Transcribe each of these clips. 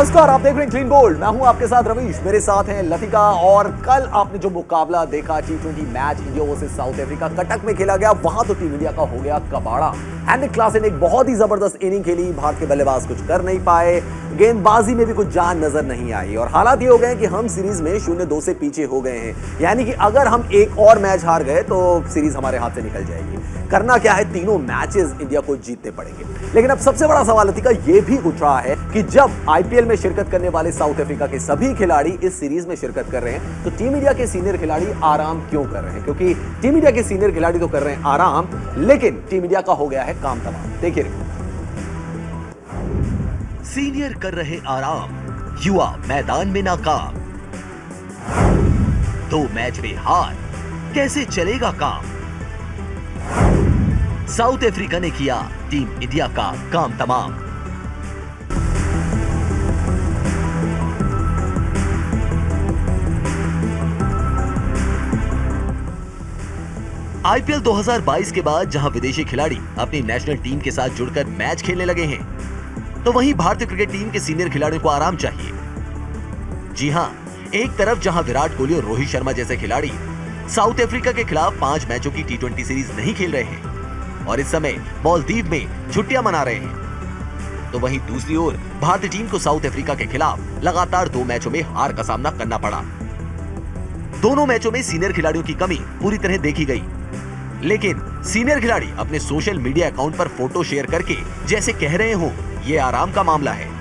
नमस्कार, आप देख रहे हैं क्लीन बोल्ड। मैं हूं आपके साथ रवीश, मेरे साथ हैं लतिका। और कल आपने जो मुकाबला देखा T20 match India versus south Africa Cuttack में खेला गया, वहां तो टीम इंडिया का हो गया कबाड़ा। हेनरिक क्लासेन ने एक बहुत ही जबरदस्त इनिंग खेली, भारत के बल्लेबाज कुछ कर नहीं पाए, गेंदबाजी में भी कुछ जान नजर नहीं आई और हालात ये हो गए कि हम सीरीज में 0-2 से पीछे हो गए हैं। यानी कि अगर हम एक और मैच हार गए तो सीरीज हमारे हाथ से निकल जाएगी। करना क्या है, तीनों मैचेस इंडिया को जीतने पड़ेंगे। लेकिन अब सबसे बड़ा सवाल लतिका ये भी उठ रहा है कि जब आईपीएल में शिरकत करने वाले साउथ अफ्रीका के सभी खिलाड़ी इस सीरीज में शिरकत कर रहे हैं तो टीम इंडिया के सीनियर खिलाड़ी आराम क्यों कर रहे हैं? क्योंकि टीम इंडिया के सीनियर खिलाड़ी तो कर रहे हैं आराम, लेकिन टीम इंडिया का हो गया है काम तमाम। देखिए, सीनियर कर रहे आराम, युवा मैदान में नाकाम, 2 मैच में हार, कैसे चलेगा काम? साउथ अफ्रीका ने किया टीम इंडिया का काम तमाम। आईपीएल 2022 के बाद जहां विदेशी खिलाड़ी अपनी नेशनल टीम के साथ जुड़कर मैच खेलने लगे हैं, तो वहीं भारतीय क्रिकेट टीम के सीनियर खिलाड़ियों को आराम चाहिए। जी हां, एक तरफ जहां विराट कोहली और रोहित शर्मा जैसे खिलाड़ी साउथ अफ्रीका के खिलाफ 5 मैचों की T20 सीरीज नहीं खेल रहे हैं और इस समय मालदीव में छुट्टियां मना रहे हैं, तो वहीं दूसरी ओर भारतीय टीम को साउथ अफ्रीका के खिलाफ लगातार 2 मैचों में हार का सामना करना पड़ा। दोनों मैचों में सीनियर खिलाड़ियों की कमी पूरी तरह देखी गई, लेकिन सीनियर खिलाड़ी अपने सोशल मीडिया अकाउंट पर फोटो शेयर करके जैसे कह रहे हो ये आराम का मामला है।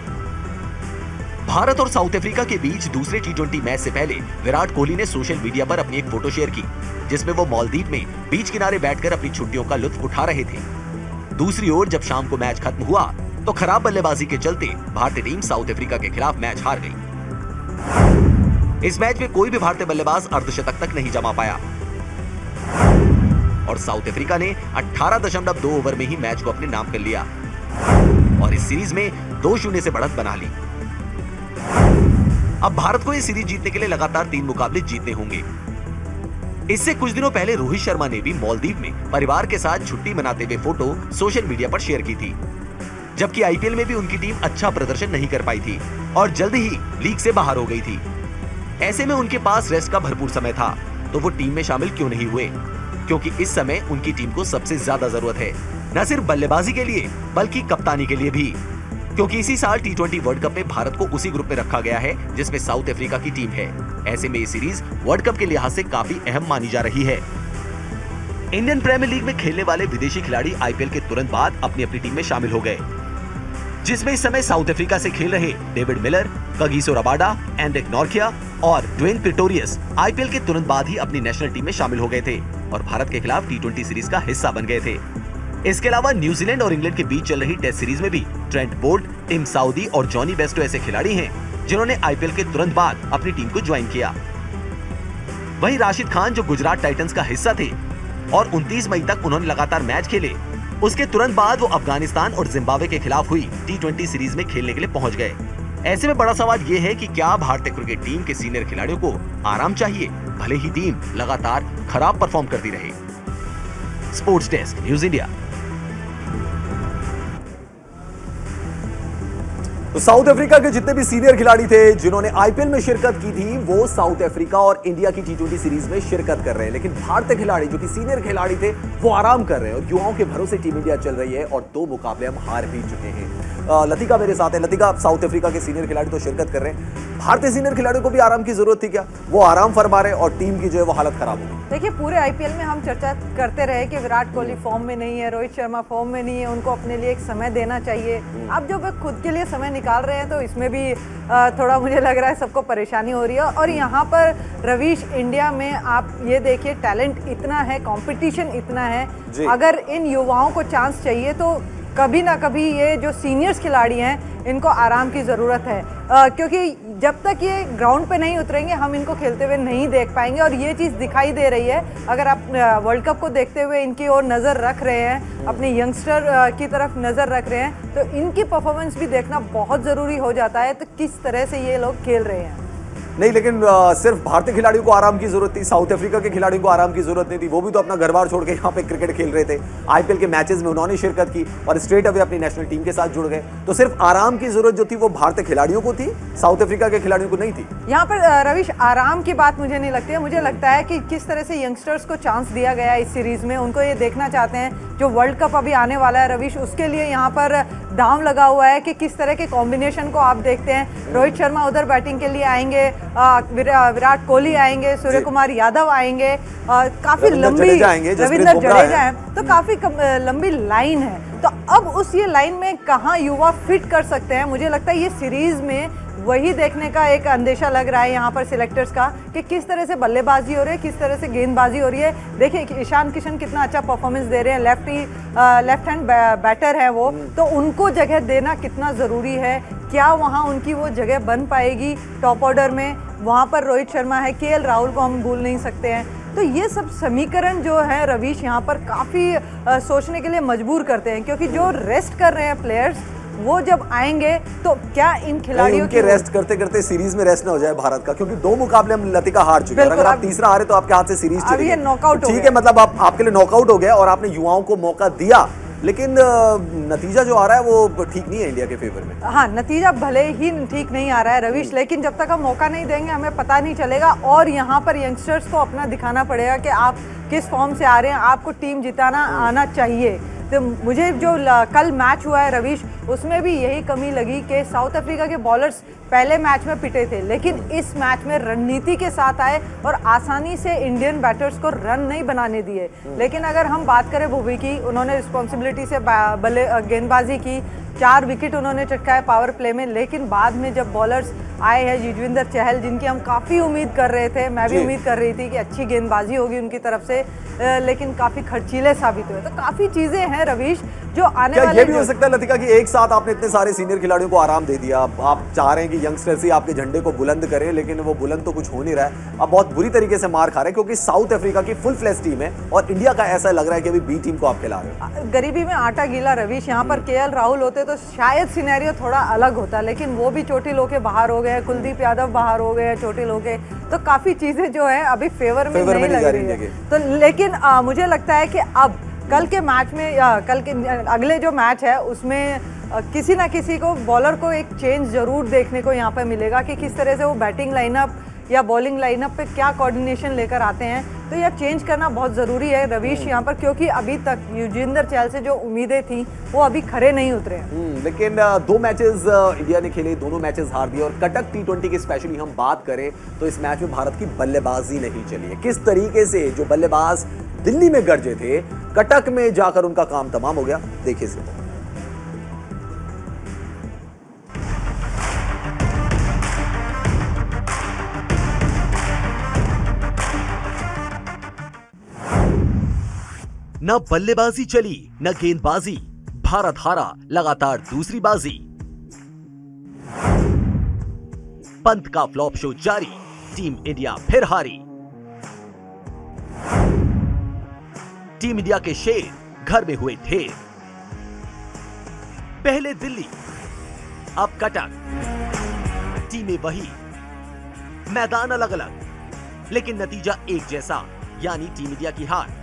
भारत और साउथ अफ्रीका के बीच दूसरे T20 मैच से पहले विराट कोहली ने सोशल मीडिया पर अपनी एक फोटो शेयर की, जिसमें वो मालदीव में बीच किनारे बैठकर अपनी छुट्टियों का लुत्फ उठा रहे थे। दूसरी ओर जब शाम को मैच खत्म हुआ तो खराब बल्लेबाजी के चलते भारतीय टीम साउथ अफ्रीका के खिलाफ मैच हार गई। इस मैच में कोई भी भारतीय बल्लेबाज अर्धशतक तक नहीं जमा पाया और साउथ अफ्रीका ने 18.2 ओवर में ही मैच को अपने नाम कर लिया और इस सीरीज में 2-0 से बढ़त बना ली। अब भारत को ये सीरीज जीतने के लिए लगातार 3 मुकाबले जीतने होंगे। इससे कुछ दिनों पहले रोहित शर्मा ने भी मालदीव में परिवार के साथ छुट्टी मनाते हुए फोटो सोशल मीडिया पर शेयर की थी, जबकि आईपीएल में भी उनकी टीम अच्छा प्रदर्शन नहीं कर पाई थी और जल्द ही लीग से बाहर हो गई थी। ऐसे में उनके पास रेस्ट का भरपूर समय था, तो वो टीम में शामिल क्यों नहीं हुए? क्योंकि इस समय उनकी टीम को सबसे ज्यादा जरूरत है, न सिर्फ बल्लेबाजी के लिए बल्कि कप्तानी के लिए भी, क्योंकि इसी साल T20 वर्ल्ड कप में भारत को उसी ग्रुप में रखा गया है जिसमें साउथ अफ्रीका की टीम है। ऐसे में ये सीरीज वर्ल्ड कप के लिहाज से काफी अहम मानी जा रही है। इंडियन प्रीमियर लीग में खेलने वाले विदेशी खिलाड़ी आईपीएल के तुरंत बाद अपनी अपनी टीम में शामिल हो गए, जिसमें इस समय साउथ अफ्रीका से खेल रहे David Miller, Kagiso Rabada, Anrich Nortje और ड्वेन प्रिटोरियस आईपीएल के तुरंत बाद ही अपनी नेशनल टीम में शामिल हो गए थे और भारत के खिलाफ T20 सीरीज का हिस्सा बन गए थे। इसके अलावा न्यूजीलैंड और इंग्लैंड के बीच चल रही टेस्ट सीरीज में भी ट्रेंट बोल्ट, टिम साउदी और जॉनी बेस्टो ऐसे खिलाड़ी हैं जिन्होंने आईपीएल के तुरंत बाद अपनी टीम को ज्वाइन किया। वहीं राशिद खान, जो गुजरात टाइटंस का हिस्सा थे और 29 मई तक उन्होंने लगातार मैच खेले, उसके तुरंत बाद वो अफगानिस्तान और जिम्बाब्वे के खिलाफ हुई T20 सीरीज में खेलने के लिए पहुंच गए। ऐसे में बड़ा सवाल ये है कि क्या भारतीय क्रिकेट टीम के सीनियर खिलाड़ियों को आराम चाहिए, भले ही टीम लगातार खराब परफॉर्म करती रहे। Sports desk, news India. तो साउथ अफ्रीका के जितने भी सीनियर खिलाड़ी थे जिन्होंने आईपीएल में शिरकत की थी, वो साउथ अफ्रीका और इंडिया की T20 सीरीज में शिरकत कर रहे हैं, लेकिन भारतीय खिलाड़ी जो कि सीनियर खिलाड़ी थे वो आराम कर रहे हैं और युवाओं के भरोसे टीम इंडिया चल रही है और 2 मुकाबले हम हार भी चुके हैं। लतिका मेरे साथ है। लतिका, साउथ अफ्रीका के सीनियर खिलाड़ी तो शिरकत कर रहे हैं, भारतीय सीनियर खिलाड़ियों को भी आराम की जरूरत थी क्या? वो आराम फरमा रहे और टीम की जो है वो हालत खराब हो गई। देखिए, पूरे आईपीएल में हम चर्चा करते रहे कि विराट कोहली फॉर्म में नहीं है, रोहित शर्मा फॉर्म में नहीं है, उनको अपने लिए एक समय देना चाहिए। अब जो वे खुद के लिए समय निकाल रहे हैं तो इसमें भी थोड़ा मुझे लग रहा है सबको परेशानी हो रही है। और यहाँ पर रवीश, इंडिया में आप ये देखिए, टैलेंट इतना है, कंपटीशन इतना है, अगर इन युवाओं को चांस चाहिए तो कभी ना कभी ये जो सीनियर्स खिलाड़ी हैं इनको आराम की ज़रूरत है, क्योंकि जब तक ये ग्राउंड पे नहीं उतरेंगे हम इनको खेलते हुए नहीं देख पाएंगे। और ये चीज़ दिखाई दे रही है, अगर आप वर्ल्ड कप को देखते हुए इनकी ओर नज़र रख रहे हैं, अपने यंगस्टर की तरफ नज़र रख रहे हैं, तो इनकी परफॉर्मेंस भी देखना बहुत ज़रूरी हो जाता है, तो किस तरह से ये लोग खेल रहे हैं। नहीं, लेकिन सिर्फ भारतीय खिलाड़ियों को आराम की जरूरत थी, साउथ अफ्रीका के खिलाड़ियों को आराम की जरूरत नहीं थी। वो भी तो अपना घर बार छोड़ के यहाँ पे क्रिकेट खेल रहे थे। आईपीएल के मैचेस में उन्होंने शिरकत की और स्ट्रेट अवे अपनी नेशनल टीम के साथ जुड़ गए। तो सिर्फ आराम की जरूरत जो थी वो भारतीय खिलाड़ियों को थी, साउथ अफ्रीका के खिलाड़ियों को नहीं थी। यहाँ पर रविश, आराम की बात मुझे नहीं लगती है। मुझे लगता है कि किस तरह से यंगस्टर्स को चांस दिया गया इस सीरीज में, उनको ये देखना चाहते हैं जो वर्ल्ड कप अभी आने वाला है रविश, उसके लिए यहाँ पर दांव लगा हुआ है कि किस तरह के कॉम्बिनेशन को आप देखते हैं। रोहित शर्मा उधर बैटिंग के लिए आएंगे, विराट कोहली आएंगे, सूर्य कुमार यादव आएंगे, काफी लंबी रविंद्र जडेजा है, तो काफी लंबी लाइन है। तो अब उस ये लाइन में कहाँ युवा फिट कर सकते हैं, मुझे लगता है ये सीरीज में वही देखने का एक अंदेशा लग रहा है यहाँ पर सिलेक्टर्स का कि किस तरह से बल्लेबाजी हो रही है, किस तरह से गेंदबाजी हो रही है। देखिए ईशान किशन कितना अच्छा परफॉर्मेंस दे रहे हैं, लेफ्ट हैंड बैटर है वो, तो उनको जगह देना कितना ज़रूरी है। क्या वहाँ उनकी वो जगह बन पाएगी टॉप ऑर्डर में? वहाँ पर रोहित शर्मा है, केएल राहुल को हम भूल नहीं सकते हैं। तो ये सब समीकरण जो है रवीश यहाँ पर काफ़ी सोचने के लिए मजबूर करते हैं, क्योंकि जो रेस्ट कर रहे हैं प्लेयर्स वो जब आएंगे तो क्या इन खिलाड़ियों के रेस्ट करते करते सीरीज में रेस्ट ना हो जाए भारत का, क्योंकि 2 मुकाबले हम लतिका हार चुके हैं। अगर आप तीसरा हारे तो आपके हाथ से सीरीज चली गई। नॉकआउट ठीक है, मतलब आपके लिए नॉकआउट हो गया और आपने युवाओं को मौका दिया, लेकिन नतीजा जो आ रहा है वो ठीक नहीं है इंडिया के फेवर में। हाँ, नतीजा भले ही ठीक नहीं आ रहा है रवीश, लेकिन जब तक हम मौका नहीं देंगे हमें पता नहीं चलेगा। और यहाँ पर यंगस्टर्स को अपना दिखाना पड़ेगा कि आप किस फॉर्म से आ रहे हैं, आपको टीम जिताना आना चाहिए। तो मुझे जो कल मैच हुआ है रवीश, उसमें भी यही कमी लगी कि साउथ अफ्रीका के बॉलर्स पहले मैच में पिटे थे, लेकिन इस मैच में रणनीति के साथ आए और आसानी से इंडियन बैटर्स को रन नहीं बनाने दिए। लेकिन अगर हम बात करें भुवी की, उन्होंने रिस्पॉन्सिबिलिटी से गेंदबाजी की, 4 विकेट उन्होंने चटकाए पावर प्ले में। लेकिन बाद में जब बॉलर्स आए हैं, युजवेंद्र चहल जिनकी हम काफ़ी उम्मीद कर रहे थे, मैं भी उम्मीद कर रही थी कि अच्छी गेंदबाजी होगी उनकी तरफ से, लेकिन काफ़ी खर्चीले साबित हुए। तो काफ़ी चीज़ें हैं रवीश जो आने वाले। ये भी हो सकता है लतिका कि एक साथ आपने इतने सारे सीनियर खिलाड़ियों को आराम दे दिया, आप चाह रहे हैं कि यंगस्टर्स ही आपके झंडे को बुलंद करें, लेकिन वो बुलंद तो कुछ हो नहीं रहा है। अब बहुत बुरी तरीके से मार खा रहे हैं, क्योंकि साउथ अफ्रीका की फुल फ्लैश टीम है और इंडिया का ऐसा लग रहा है कि अभी बी टीम को आप खिला रहे हो। गरीबी में आटा गीला रवीश, यहाँ पर केएल राहुल होते तो शायद सिनेरियो थोड़ा अलग होता, लेकिन वो भी चोटिल होके बाहर हो गए, कुलदीप यादव बाहर हो गए चोटिल होके, तो काफ़ी चीज़ें जो है अभी फेवर में नहीं लग रही है। तो लेकिन मुझे लगता है कि अब कल के मैच में, कल के अगले जो मैच है उसमें किसी ना किसी को, बॉलर को एक चेंज जरूर देखने को यहाँ पे मिलेगा कि किस तरह से वो बैटिंग लाइनअप या बॉलिंग लाइनअप पे क्या कोऑर्डिनेशन लेकर आते हैं। तो यह चेंज करना बहुत ज़रूरी है रवीश यहाँ पर, क्योंकि अभी तक युजवेंद्र चहल से जो उम्मीदें थी वो अभी खरे नहीं उतरे हैं। लेकिन 2 मैचेस इंडिया ने खेले, दोनों मैचेस हार दिए। और कटक T20 की स्पेशली हम बात करें तो इस मैच में भारत की बल्लेबाजी नहीं चली है। किस तरीके से जो बल्लेबाज दिल्ली में गरजे थे, कटक में जाकर उनका काम तमाम हो गया, देखिए इसे। न बल्लेबाजी चली न गेंदबाजी, भारत हारा लगातार दूसरी बाजी। पंत का फ्लॉप शो जारी, टीम इंडिया फिर हारी। टीम इंडिया के शेर घर में हुए ढेर। पहले दिल्ली, अब कटक, टीमें वही, मैदान अलग अलग, लेकिन नतीजा एक जैसा, यानी टीम इंडिया की हार।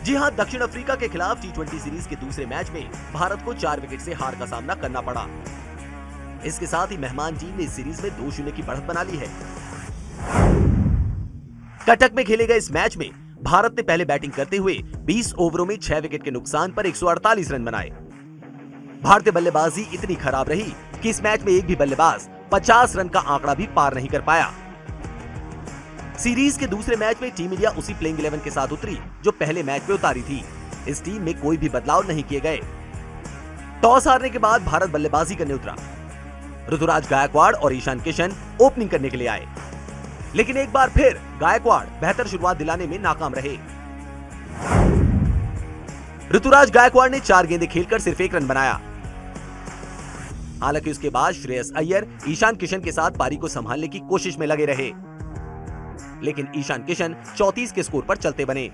जी हां, दक्षिण अफ्रीका के खिलाफ T20 सीरीज के दूसरे मैच में भारत को 4 विकेट से हार का सामना करना पड़ा। इसके साथ ही मेहमान टीम ने इस सीरीज में 2-0 की बढ़त बना ली है। कटक में खेले गए इस मैच में भारत ने पहले बैटिंग करते हुए 20 ओवरों में 6 विकेट के नुकसान पर 148 रन बनाए। भारतीय बल्लेबाजी इतनी खराब रही कि इस मैच में एक भी बल्लेबाज 50 रन का आंकड़ा भी पार नहीं कर पाया। सीरीज के दूसरे मैच में टीम इंडिया उसी प्लेइंग 11 के साथ उतरी जो पहले मैच में उतारी थी। इस टीम में कोई भी बदलाव नहीं किए गए। टॉस हारने के बाद भारत बल्लेबाजी करने उतरा। ऋतुराज गायकवाड़ और ईशान किशन ओपनिंग करने के लिए आए, लेकिन एक बार फिर गायकवाड़ बेहतर शुरुआत दिलाने में नाकाम रहे। ऋतुराज गायकवाड़ ने 4 गेंदें खेलकर सिर्फ 1 रन बनाया। हालांकि उसके बाद श्रेयस अय्यर ईशान किशन के साथ पारी को संभालने की कोशिश में लगे रहे, लेकिन ईशान किशन 34 के स्कोर पर चलते बने।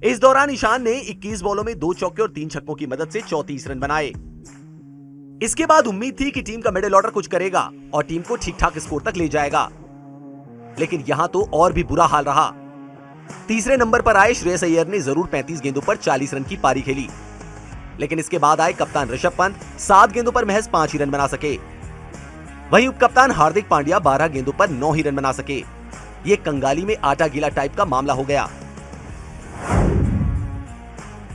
इस दौरान ईशान ने 21 बॉलों में 2 चौके और 3 छक्कों की मदद से 34 रन बनाए। इसके बाद उम्मीद थी कि टीम का मिडिल ऑर्डर कुछ करेगा और टीम को ठीक ठाक स्कोर तक ले जाएगा, लेकिन यहां तो और भी बुरा हाल रहा। तीसरे नंबर पर आए श्रेयस अय्यर ने जरूर 35 गेंदों पर 40 रन की पारी खेली, लेकिन इसके बाद आए कप्तान ऋषभ पंत 7 गेंदों पर महज 5 ही रन बना सके। वहीं उपकप्तान हार्दिक पांड्या 12 गेंदों पर 9 ही रन बना सके। ये कंगाली में आटा गीला टाइप का मामला हो गया।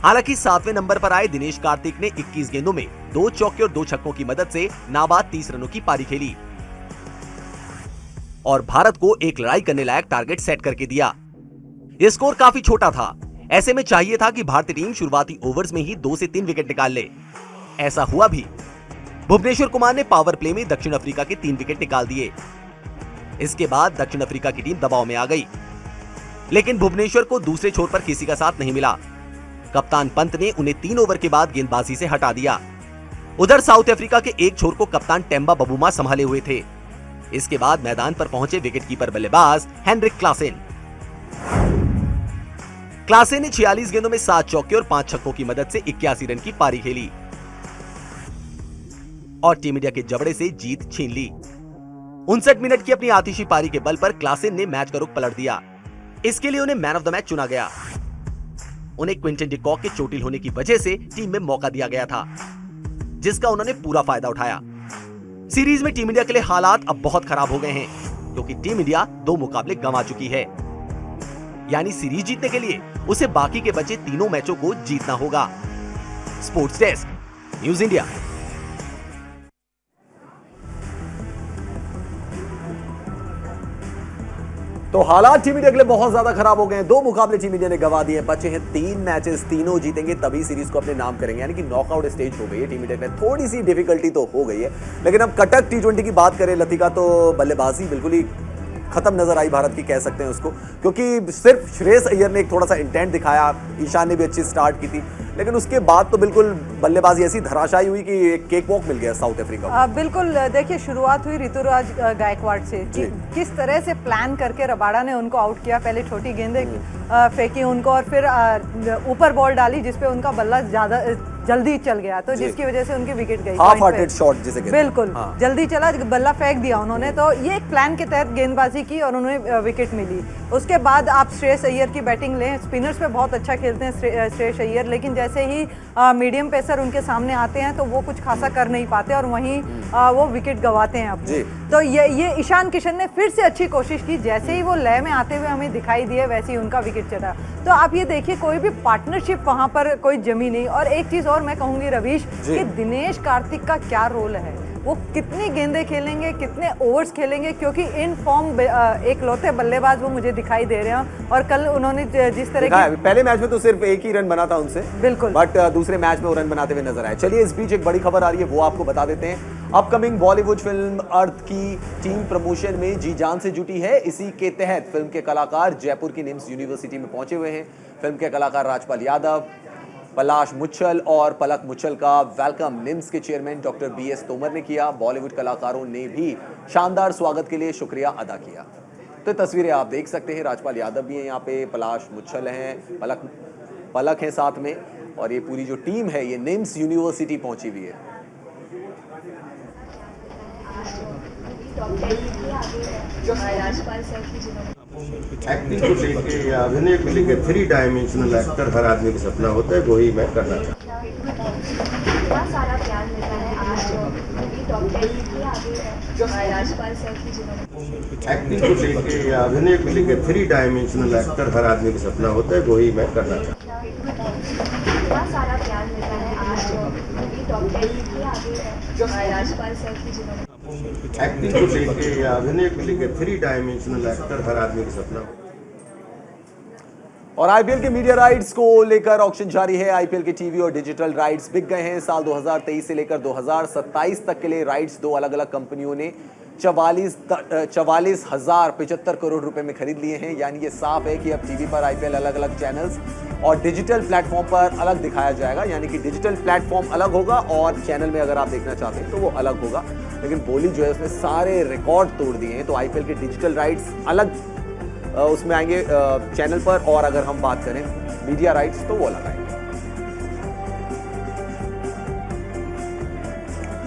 हालांकि 7वें नंबर पर आए दिनेश कार्तिक ने 21 गेंदों में 2 चौके और 2 छक्कों की मदद से नाबाद 30 रनों की पारी खेली और भारत को एक लड़ाई करने लायक टारगेट सेट करके दिया। यह स्कोर काफी छोटा था, ऐसे में चाहिए था कि भारतीय टीम शुरुआती ओवर्स में ही 2 से 3 विकेट निकाल ले। ऐसा हुआ भी। भुवनेश्वर कुमार ने पावर प्ले में दक्षिण अफ्रीका के 3 विकेट निकाल दिए। इसके बाद दक्षिण अफ्रीका की टीम दबाव में आ गई, लेकिन भुवनेश्वर को दूसरे छोर पर किसी का साथ नहीं मिला। कप्तान पंत ने उन्हें 3 ओवर के बाद गेंदबाजी से हटा दिया। उधर साउथ अफ्रीका के एक छोर को कप्तान टेम्बा बबूमा संभाले हुए थे। इसके बाद मैदान पर पहुंचे विकेटकीपर बल्लेबाज हेनरिक क्लासेन। क्लासेन ने 46 गेंदों में 7 चौके और 5 छक्कों की मदद से 81 रन की पारी खेली और टीम इंडिया के जबड़े से जीत छीन ली। 59 मिनट की अपनी आतिशी पारी के बल पर क्लासेन ने मैच का रुख पलट दिया। इसके लिए उन्हें मैन ऑफ द मैच चुना गया। उन्हें क्विंटन डी कॉक के चोटिल होने की वजह से टीम में मौका दिया गया था, जिसका उन्होंने पूरा फायदा उठाया। सीरीज में टीम इंडिया के लिए हालात अब बहुत खराब हो गए हैं, क्योंकि टीम इंडिया 2 मुकाबले गंवा चुकी है। यानी सीरीज जीतने के लिए उसे बाकी के बचे तीनों मैचों को जीतना होगा। Sports desk, news India. तो हालात टीम इंडिया के लिए बहुत ज्यादा खराब हो गए हैं। 2 मुकाबले टीम इंडिया ने गंवा दिए। बचे हैं 3 मैचेस, तीनों जीतेंगे तभी सीरीज को अपने नाम करेंगे, यानी कि नॉकआउट स्टेज हो गई है टीम इंडिया के लिए। थोड़ी सी डिफिकल्टी तो हो गई है, लेकिन अब कटक T20 की बात करें लतिका, तो बल्लेबाजी बिल्कुल ही खत्म नजर आई भारत की, कह सकते हैं उसको, क्योंकि सिर्फ श्रेयस अय्यर ने एक थोड़ा सा इंटेंट दिखाया। ईशान ने भी अच्छी स्टार्ट की थी, लेकिन उसके बाद तो बिल्कुल बल्लेबाजी ऐसी धराशायी हुई कि एक केक वॉक मिल गया साउथ अफ्रीका को। बिल्कुल, देखिए शुरुआत हुई ऋतुराज गायकवाड़ से। किस तरह से प्लान करके रबाड़ा ने उनको आउट किया। पहले छोटी गेंदें फेंकी उनको और फिर ऊपर बॉल डाली जिसपे उनका बल्ला ज्यादा जल्दी चल गया, तो जिसकी वजह से उनकी विकेट गई। हाफ हार्टेड शॉट जिसे कहते हैं। बिल्कुल, जल्दी चला, बल्ला फेंक दिया उन्होंने, तो ये एक प्लान के तहत गेंदबाजी की और उन्हें विकेट मिली। उसके बाद आप श्रेयस अय्यर की बैटिंग लें, स्पिनर्स पे बहुत अच्छा खेलते हैं श्रेयस अय्यर, लेकिन जैसे ही मीडियम पेसर उनके सामने आते हैं तो वो कुछ खासा कर नहीं पाते और वहीं वो विकेट गंवाते हैं अपने। तो ये ईशान किशन ने फिर से अच्छी कोशिश की, जैसे ही वो लय में आते हुए हमें दिखाई दिए वैसे ही उनका विकेट चला। तो आप ये देखिए, कोई भी पार्टनरशिप वहां पर कोई जमी नहीं। और एक चीज और मैं कहूंगी रवीश, कि दिनेश कार्तिक का क्या रोल है, वो कितनी गेंदें खेलेंगे, कितने ओवर्स खेलेंगे, क्योंकि इन फॉर्म एक लौते बल्लेबाज वो मुझे दिखाई दे रहे हैं। और कल उन्होंने जिस तरह की पहले मैच में तो सिर्फ 1 ही रन बना था उनसे, बिल्कुल, बट दूसरे मैच में वो रन बनाते हुए नजर आए। चलिए इस बीच एक बड़ी खबर आ रही है, वो आपको बता देते हैं। अपकमिंग बॉलीवुड फिल्म अर्थ की टीम प्रमोशन में जी जान से जुटी है। इसी के तहत फिल्म के कलाकार जयपुर की निम्स यूनिवर्सिटी में पहुंचे हुए हैं। फिल्म के कलाकार राजपाल यादव, पलाश मुच्छल और पलक मुच्छल का वेलकम निम्स के चेयरमैन डॉक्टर BS तोमर ने किया। बॉलीवुड कलाकारों ने भी शानदार स्वागत के लिए शुक्रिया अदा किया। तो तस्वीरें आप देख सकते हैं, राजपाल यादव भी हैं यहाँ पे, पलाश मुच्छल हैं, पलक हैं साथ में, और ये पूरी जो टीम है ये निम्स यूनिवर्सिटी पहुंची हुई है। एक्टिंग को लेके या अभिनय को लेके 3 डायमेंशनल एक्टर हर आदमी का सपना होता है, वही मैं करना चाहता हूँ। इतना सारा प्यार मिलता है आज टॉप 10 के आगे राजपाल सर की जिन्होंने एक्टिंग को लेके या अभिनय को लेके 3 डायमेंशनल एक्टर हर आदमी का सपना होता है, वही मैं करना चाहता हूँ। इतना सारा प्यार मिलता है आज टॉप 10 के आगे राजपाल सर की जिन्होंने एक्टिंग को लेके या अभिनय को लेके 3 डायमेंशनल एक्टर हर आदमी का सपना होता है। और आईपीएल के मीडिया राइट्स को लेकर ऑक्शन जारी है। आईपीएल के टीवी और डिजिटल राइट्स बिक गए हैं। साल 2023 से लेकर 2027 तक के लिए राइट्स 2 अलग अलग कंपनियों ने 44,075 करोड़ रुपए में खरीद लिए हैं। यानी ये साफ है कि अब टीवी पर आईपीएल अलग अलग चैनल्स और डिजिटल प्लेटफॉर्म पर अलग दिखाया जाएगा। यानी कि डिजिटल प्लेटफॉर्म अलग होगा और चैनल में अगर आप देखना चाहते हैं तो वो अलग होगा। लेकिन बोली जो है उसने सारे रिकॉर्ड तोड़ दिए हैं। तो आईपीएल के डिजिटल राइट्स अलग उसमें आएंगे चैनल पर, और अगर हम बात करें मीडिया राइट्स तो वो अलग आएंगे।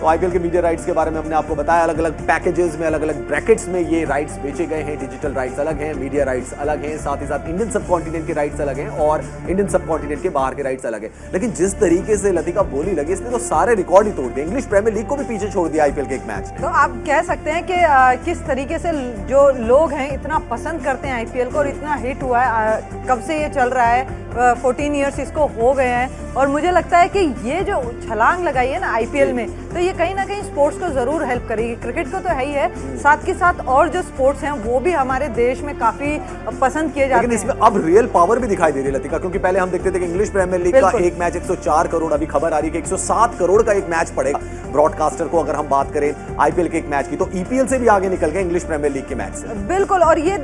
तो आईपीएल के मीडिया राइट्स के बारे में हमने आपको बताया, अलग अलग पैकेजेस में, अलग अलग ब्रैकेट्स में ये राइट्स बेचे गए हैं। डिजिटल राइट्स अलग हैं, मीडिया राइट्स अलग हैं, साथ ही साथ इंडियन सब कॉन्टिनेंट के राइट्स अलग हैं और इंडियन सब कॉन्टिनेंट के बाहर के राइट्स अलग हैं। लेकिन जिस तरीके से लतिका बोली लगी, इसने तो सारे रिकॉर्ड ही तोड़ दिए। इंग्लिश प्रीमियर लीग को भी पीछे छोड़ दिया आईपीएल के एक मैच। तो आप कह सकते हैं कि किस तरीके से जो लोग हैं इतना पसंद करते हैं आईपीएल को और इतना हिट हुआ है। कब से ये चल रहा है, 14 ईयर्स इसको हो गए हैं और मुझे लगता है कि ये जो छलांग लगाई है ना आईपीएल में, तो ये कहीं ना कहीं स्पोर्ट्स को जरूर हेल्प करेगी। क्रिकेट को तो है ही है, साथ के साथ और जो स्पोर्ट्स हैं वो भी हमारे देश में काफी पसंद किए जाते हैं। लेकिन इसमें अब रियल पावर भी दिखाई दे रही है लतिका, क्योंकि पहले हम देखते थे कि इंग्लिश प्रीमियर लीग का एक मैच 104 करोड़, अभी खबर आ रही है कि 107 करोड़ का एक मैच पड़ेगा ब्रॉडकास्टर को। अगर हम बात करें आईपीएल के एक मैच की, तो ईपीएल से भी आगे निकल गए इंग्लिश प्रीमियर लीग के मैच से। बिल्कुल, और ये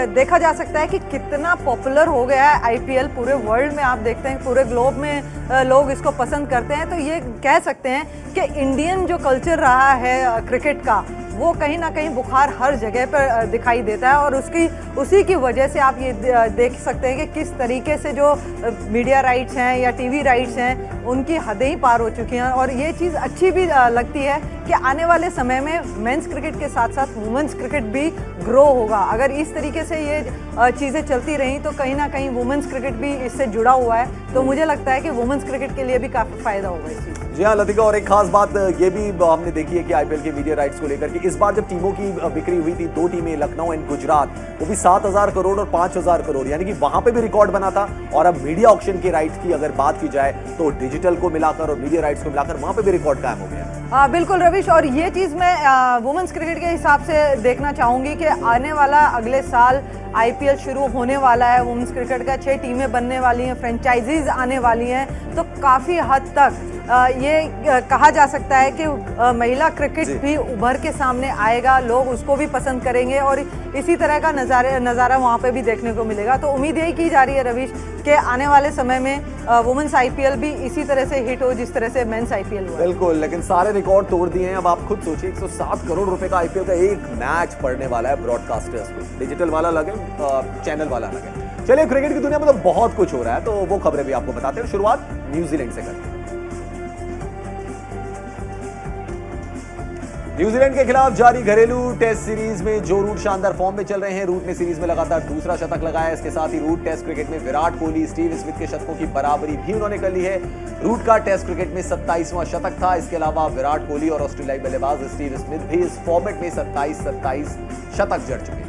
देखा जा सकता है कि कितना पॉपुलर हो गया है आईपीएल पूरे वर्ल्ड में। आप देखते हैं पूरे ग्लोब में लोग इसको पसंद करते हैं। तो ये कह सकते हैं कि इंडियन जो कल्चर रहा है क्रिकेट का, वो कहीं ना कहीं बुखार हर जगह पर दिखाई देता है और उसी की वजह से आप ये देख सकते हैं कि किस तरीके से जो मीडिया राइट्स हैं या टीवी राइट्स हैं उनकी हदें ही पार हो चुकी हैं। और ये चीज़ अच्छी भी लगती है कि आने वाले समय में मेंस क्रिकेट के साथ साथ वुमेंस क्रिकेट भी ग्रो होगा। अगर इस तरीके से ये चीज़ें चलती रहीं तो कहीं ना कहीं वुमेंस क्रिकेट भी इससे जुड़ा हुआ है। तो मुझे लगता है कि वुमेंस क्रिकेट के लिए भी काफ़ी फायदा होगा इस चीज़। जी हाँ लतिका, और एक खास बात ये भी हमने देखी है कि आईपीएल के मीडिया राइट्स को लेकर कि इस बार जब टीमों की बिक्री हुई थी, 2 टीमें लखनऊ एंड गुजरात, वो भी 7,000 करोड़ और 5,000 करोड़, यानी कि वहां पे भी रिकॉर्ड बना था। और अब मीडिया ऑक्शन के राइट्स की अगर बात की जाए तो डिजिटल को मिलाकर और मीडिया राइट्स को मिलाकर वहां पे भी रिकॉर्ड कायम हो गया। बिल्कुल रविश, और ये चीज़ मैं वुमेंस क्रिकेट के हिसाब से देखना चाहूँगी कि आने वाला अगले साल आईपीएल शुरू होने वाला है। वुमेंस क्रिकेट का 6 टीमें बनने वाली हैं, फ्रेंचाइजीज आने वाली हैं। तो काफ़ी हद तक ये कहा जा सकता है कि महिला क्रिकेट भी उभर के सामने आएगा, लोग उसको भी पसंद करेंगे और इसी तरह का नज़ारा वहाँ पे भी देखने को मिलेगा। तो उम्मीद यही की जा रही है रविश कि आने वाले समय में वुमेंस आईपीएल भी इसी तरह से हिट हो जिस तरह से मेंस आईपीएल हुआ। बिल्कुल, लेकिन सारे रिकॉर्ड तोड़ दिए हैं। अब आप खुद सोचिए, 107 करोड़ रुपए का आईपीएल का एक मैच पड़ने वाला है ब्रॉडकास्टर्स को। डिजिटल वाला अलग है, चैनल वाला अलग है। चलिए, क्रिकेट की दुनिया में तो बहुत कुछ हो रहा है, तो वो खबरें भी आपको बताते हैं। शुरुआत न्यूजीलैंड से करते हैं। न्यूजीलैंड के खिलाफ जारी घरेलू टेस्ट सीरीज में जो रूट शानदार फॉर्म में चल रहे हैं। रूट ने सीरीज में लगातार दूसरा शतक लगाया। इसके साथ ही रूट टेस्ट क्रिकेट में विराट कोहली, स्टीव स्मिथ के शतकों की बराबरी भी उन्होंने कर ली है। रूट का टेस्ट क्रिकेट में 27वां शतक था। इसके अलावा विराट कोहली और ऑस्ट्रेलियाई बल्लेबाज स्टीव स्मिथ भी इस फॉर्मेट में 27 शतक जड़ चुके हैं।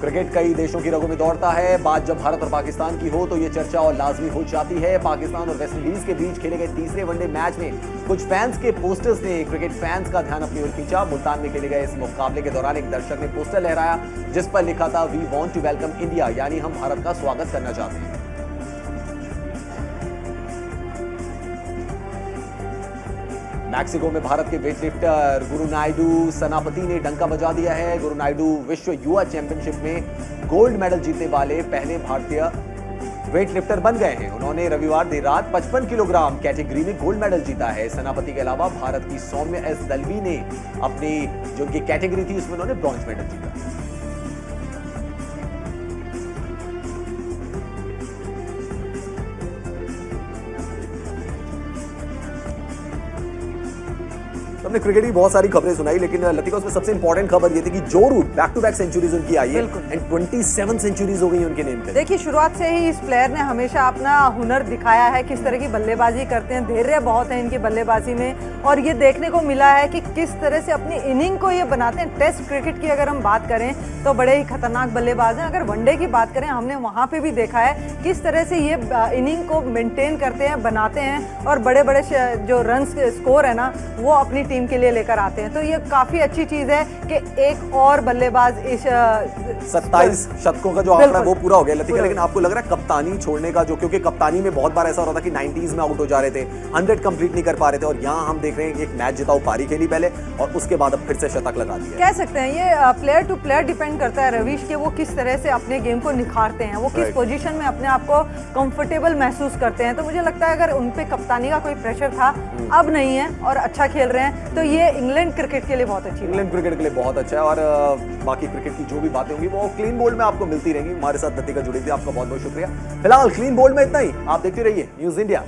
क्रिकेट कई देशों की रगों में दौड़ता है। बात जब भारत और पाकिस्तान की हो तो ये चर्चा और लाजमी हो जाती है। पाकिस्तान और वेस्टइंडीज के बीच खेले गए तीसरे वनडे मैच में कुछ फैंस के पोस्टर्स ने क्रिकेट फैंस का ध्यान अपनी ओर खींचा। मुल्तान में खेले गए इस मुकाबले के दौरान एक दर्शक ने पोस्टर लहराया जिस पर लिखा था, we want to welcome India, यानी हम भारत का स्वागत करना चाहते हैं। मैक्सिको में भारत के वेटलिफ्टर गुरु नायडू सनापति ने डंका बजा दिया है। गुरु नायडू विश्व युवा चैंपियनशिप में गोल्ड मेडल जीतने वाले पहले भारतीय वेटलिफ्टर बन गए हैं। उन्होंने रविवार देर रात 55 किलोग्राम कैटेगरी में गोल्ड मेडल जीता है। सनापति के अलावा भारत की सौम्य एस दलवी ने अपनी जो की कैटेगरी थी उसमें उन्होंने ब्रॉन्ज मेडल जीता। हमने क्रिकेट की बहुत सारी खबरें सुनाई, लेकिन लतिका उसमें सबसे इंपॉर्टेंट खबर ये थी कि जो route back to back centuries उनकी आई है एंड 27 सेंचुरीज हो गई उनके नेम पे। देखिए, शुरुआत से ही इस प्लेयर ने हमेशा अपना हुनर दिखाया है, किस तरह की बल्लेबाजी करते हैं। धैर्य बहुत है इनकी बल्लेबाजी में और ये देखने को मिला है कि किस तरह से अपनी इनिंग को ये बनाते हैं। टेस्ट क्रिकेट की अगर हम बात करें तो बड़े ही खतरनाक बल्लेबाज हैं। अगर वनडे की बात करें, हमने वहाँ पे भी देखा है किस तरह से ये इनिंग को मेंटेन करते हैं, बनाते हैं और बड़े बड़े जो रन स्कोर है ना वो अपनी टीम के लिए लेकर आते हैं। तो ये काफी अच्छी चीज है कि एक और बल्लेबाज इस 27 शतकों का जो आंकड़ा वो पूरा हो गया लतिका। लेकिन आपको लग रहा है कप्तानी छोड़ने का, जो क्योंकि कप्तानी में बहुत बार ऐसा होता था कि 90s में आउट हो जा रहे थे, 100 कंप्लीट नहीं कर पा रहे थे, और यहाँ हम देख रहे हैं कि एक मैच जिताऊ पारी खेली पहले और उसके बाद अब फिर से शतक लगा दिया। कह सकते हैं ये प्लेयर टू प्लेयर डिपेंड करता है रवीश, के वो किस तरह से अपने गेम को निखारते हैं, वो किस पोजीशन में अपने आप को कंफर्टेबल महसूस करते हैं। तो मुझे लगता है अगर उन पे कप्तानी का कोई प्रेशर था, अब नहीं है और अच्छा खेल रहे हैं। तो ये इंग्लैंड क्रिकेट के लिए बहुत अच्छी बात है। इंग्लैंड क्रिकेट के लिए बहुत अच्छा है और बाकी क्रिकेट की जो भी बातें होंगी वो क्लीन बोल्ड में आपको मिलती रहेंगी। हमारे साथ लतिका जुड़ी थी, आपका बहुत बहुत शुक्रिया। फिलहाल क्लीन बोल्ड में इतना ही। आप देखते रहिए न्यूज़ इंडिया।